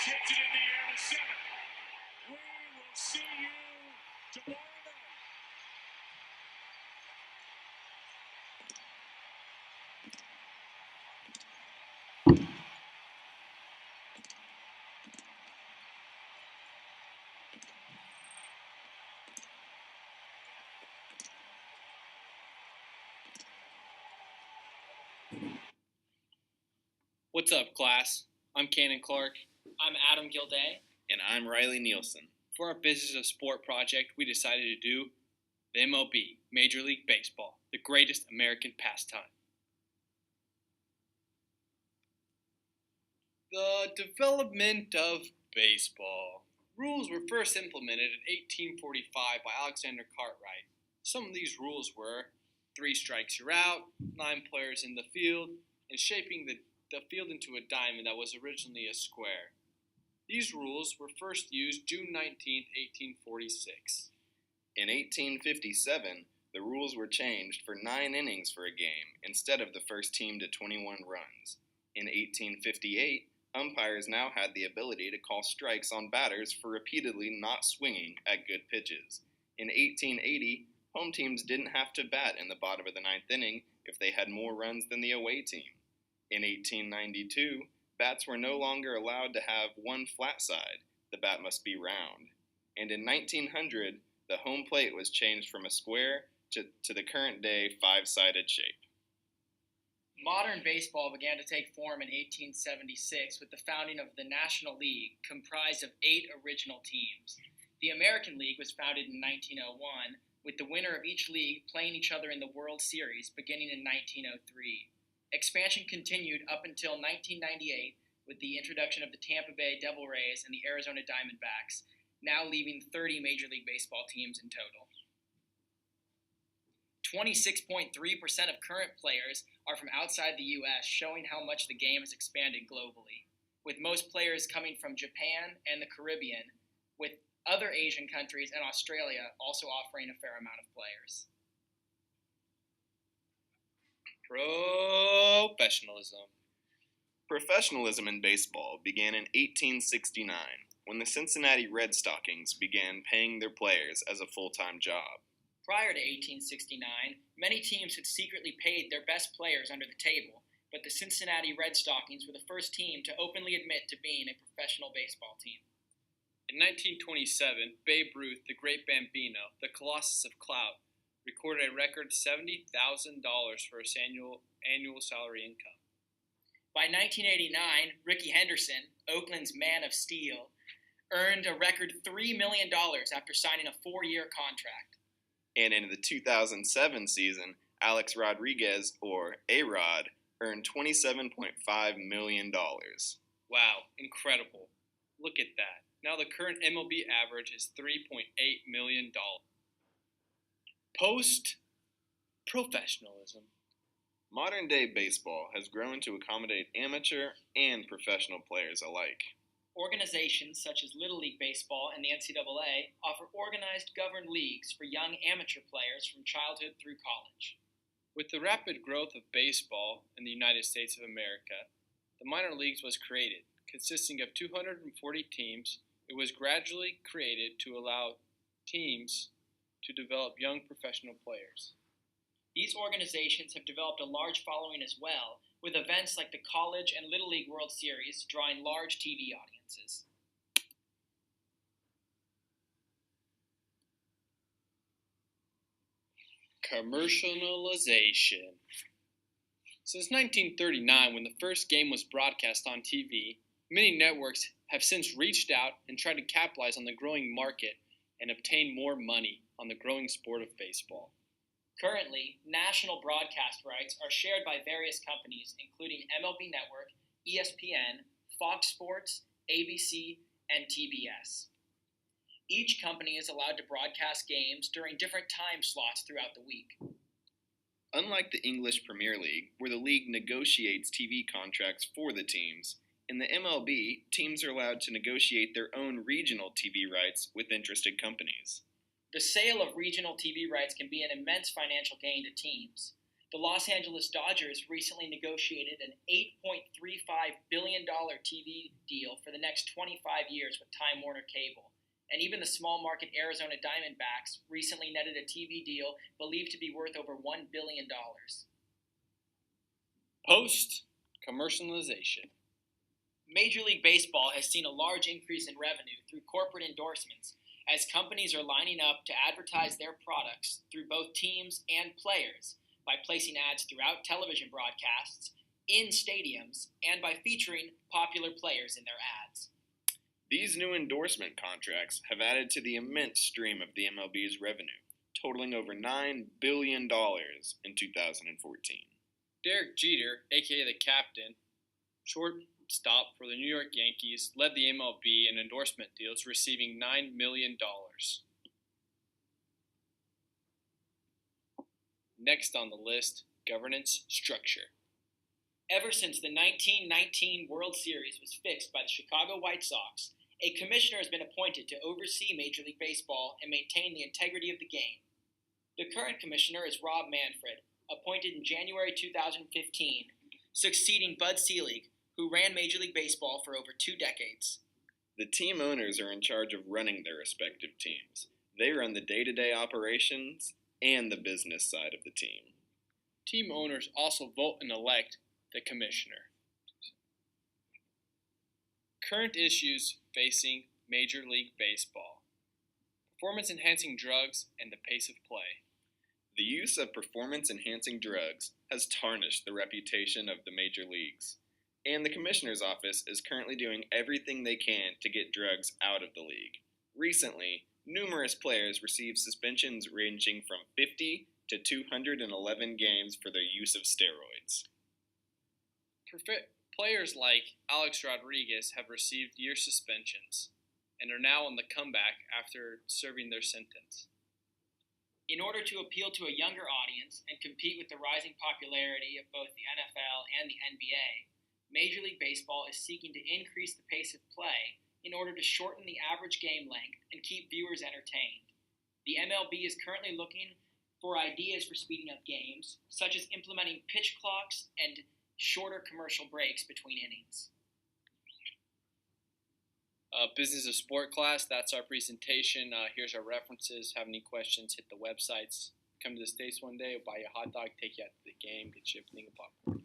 hits it in the air to center. We will see you tomorrow night. What's up, class? I'm Cannon Clark. I'm Adam Gilday. And I'm Riley Nielsen. For our Business of Sport project, we decided to do the MLB, Major League Baseball, the greatest American pastime. The development of baseball. Rules were first implemented in 1845 by Alexander Cartwright. Some of these rules were 3 strikes you're out, 9 players in the field, and shaping the field into a diamond that was originally a square. These rules were first used June 19, 1846. In 1857, the rules were changed for 9 innings for a game instead of the first team to 21 runs. In 1858, umpires now had the ability to call strikes on batters for repeatedly not swinging at good pitches. In 1880, home teams didn't have to bat in the bottom of the 9th inning if they had more runs than the away team. In 1892, bats were no longer allowed to have one flat side. The bat must be round. And in 1900, the home plate was changed from a square to the current day 5-sided shape. Modern baseball began to take form in 1876 with the founding of the National League, comprised of 8 original teams. The American League was founded in 1901, with the winner of each league playing each other in the World Series beginning in 1903. Expansion continued up until 1998 with the introduction of the Tampa Bay Devil Rays and the Arizona Diamondbacks, now leaving 30 Major League Baseball teams in total. 26.3% of current players are from outside the U.S., showing how much the game has expanded globally, with most players coming from Japan and the Caribbean, with other Asian countries and Australia also offering a fair amount of players. Professionalism. Professionalism in baseball began in 1869 when the Cincinnati Red Stockings began paying their players as a full-time job. Prior to 1869, many teams had secretly paid their best players under the table, but the Cincinnati Red Stockings were the first team to openly admit to being a professional baseball team. In 1927, Babe Ruth, the Great Bambino, the Colossus of Clout, recorded a record $70,000 for his annual salary income. By 1989, Rickey Henderson, Oakland's Man of Steel, earned a record $3 million after signing a 4-year contract. And in the 2007 season, Alex Rodriguez, or A-Rod, earned $27.5 million. Wow, incredible. Look at that. Now the current MLB average is $3.8 million. Post-professionalism. Modern-day baseball has grown to accommodate amateur and professional players alike. Organizations such as Little League Baseball and the NCAA offer organized, governed leagues for young amateur players from childhood through college. With the rapid growth of baseball in the United States of America, the minor leagues was created. Consisting of 240 teams, it was gradually created to allow teams to develop young professional players. These organizations have developed a large following as well, with events like the College and Little League World Series drawing large TV audiences. Commercialization. Since 1939, when the first game was broadcast on TV, many networks have since reached out and tried to capitalize on the growing market and obtain more money on the growing sport of baseball. Currently, national broadcast rights are shared by various companies, including MLB Network, ESPN, Fox Sports, ABC, and TBS. Each company is allowed to broadcast games during different time slots throughout the week. Unlike the English Premier League, where the league negotiates TV contracts for the teams, in the MLB, teams are allowed to negotiate their own regional TV rights with interested companies. The sale of regional TV rights can be an immense financial gain to teams. The Los Angeles Dodgers recently negotiated an $8.35 billion billion TV deal for the next 25 years with Time Warner Cable. And even the small market Arizona Diamondbacks recently netted a TV deal believed to be worth over $1 billion. Post-commercialization. Major League Baseball has seen a large increase in revenue through corporate endorsements as companies are lining up to advertise their products through both teams and players by placing ads throughout television broadcasts, in stadiums, and by featuring popular players in their ads. These new endorsement contracts have added to the immense stream of the MLB's revenue, totaling over $9 billion in 2014. Derek Jeter, aka the captain, shortstop for the New York Yankees, led the MLB in endorsement deals, receiving $9 million. Next on the list, governance structure. Ever since the 1919 World Series was fixed by the Chicago White Sox, a commissioner has been appointed to oversee Major League Baseball and maintain the integrity of the game. The current commissioner is Rob Manfred, appointed in January 2015, succeeding Bud Selig, who ran Major League Baseball for over 2 decades. The team owners are in charge of running their respective teams. They run the day-to-day operations and the business side of the team. Team owners also vote and elect the commissioner. Current issues facing Major League Baseball. Performance-enhancing drugs and the pace of play. The use of performance-enhancing drugs has tarnished the reputation of the major leagues, and the commissioner's office is currently doing everything they can to get drugs out of the league. Recently, numerous players received suspensions ranging from 50 to 211 games for their use of steroids. Players like Alex Rodriguez have received year suspensions and are now on the comeback after serving their sentence. In order to appeal to a younger audience and compete with the rising popularity of both the NFL and the NBA, Major League Baseball is seeking to increase the pace of play in order to shorten the average game length and keep viewers entertained. The MLB is currently looking for ideas for speeding up games, such as implementing pitch clocks and shorter commercial breaks between innings. Business of Sport class, that's our presentation. Here's our references. Have any questions, hit the websites. Come to the States one day, buy you a hot dog, take you out to the game, get you everything a popcorn.